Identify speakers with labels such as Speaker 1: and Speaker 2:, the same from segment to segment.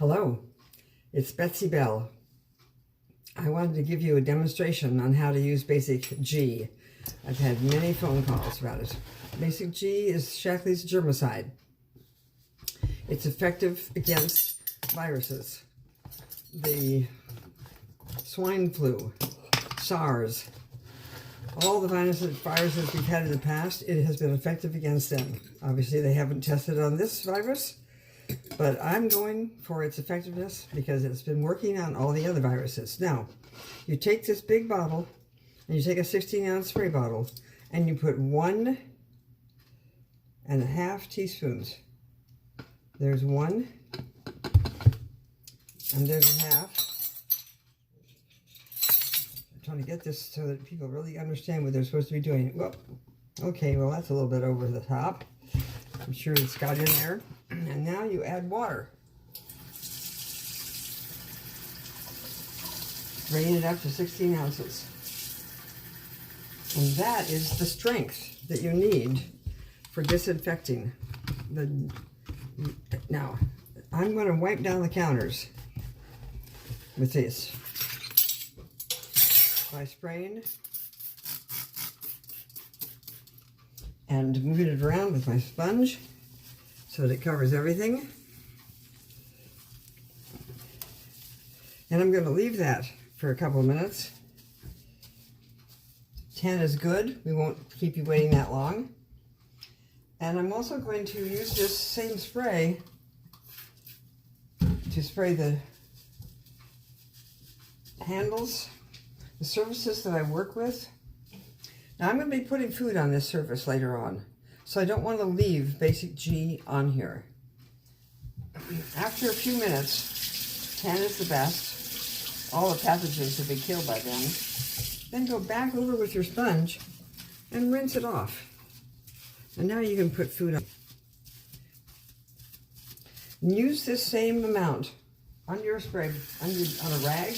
Speaker 1: Hello, it's Betsy Bell. I wanted to give you a demonstration on how to use Basic G. I've had many phone calls about it. Basic G is Shaklee's germicide. It's effective against viruses. The swine flu, SARS, all the viruses we've had in the past, it has been effective against them. Obviously, they haven't tested on this virus, but I'm going for its effectiveness because it's been working on all the other viruses. Now, you take this big bottle, and you take a 16-ounce spray bottle, and you put 1.5 teaspoons. There's 1, and there's a half. I'm trying to get this so that people really understand what they're supposed to be doing. Well, okay, well, that's a little bit over the top. I'm sure it's got in there. And now you add water. Rain it up to 16 ounces. And that is the strength that you need for disinfecting. Now, I'm going to wipe down the counters with this by spraying and moving it around with my sponge so that it covers everything. And I'm going to leave that for a couple of minutes. 10 is good. We won't keep you waiting that long. And I'm also going to use this same spray to spray the handles, the surfaces that I work with. Now I'm going to be putting food on this surface later on, so I don't want to leave Basic G on here. After a few minutes, 10 is the best. All the pathogens have been killed by then. Then go back over with your sponge and rinse it off. And now you can put food on. And use this same amount on your spray, on a rag.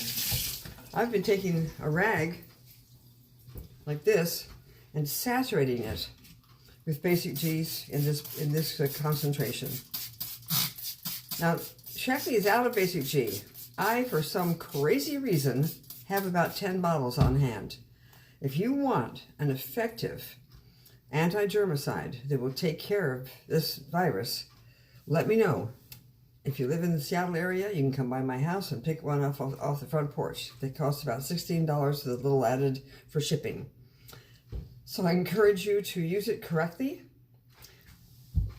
Speaker 1: I've been taking a rag like this and saturating it with Basic G's in this concentration. Now, Shaklee is out of Basic G. I, for some crazy reason, have about 10 bottles on hand. If you want an effective anti-germicide that will take care of this virus, let me know. If you live in the Seattle area, you can come by my house and pick one off the front porch. They cost about $16 with a little added for shipping. So I encourage you to use it correctly.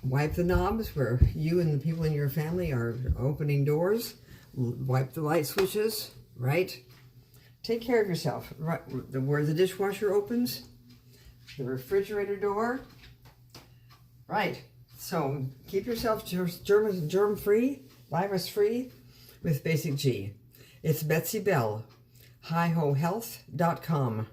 Speaker 1: Wipe the knobs where you and the people in your family are opening doors. Wipe the light switches, right? Take care of yourself. Right, where the dishwasher opens, the refrigerator door. Right. So keep yourself germ-free, virus-free with Basic G. It's Betsy Bell. HiHoHealth.com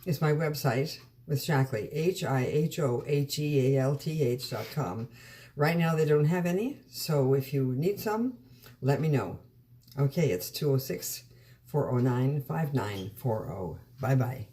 Speaker 1: is my website with Shaklee. HiHoHealth.com. Right now they don't have any, so if you need some, let me know. Okay, it's 206-409-5940. Bye-bye.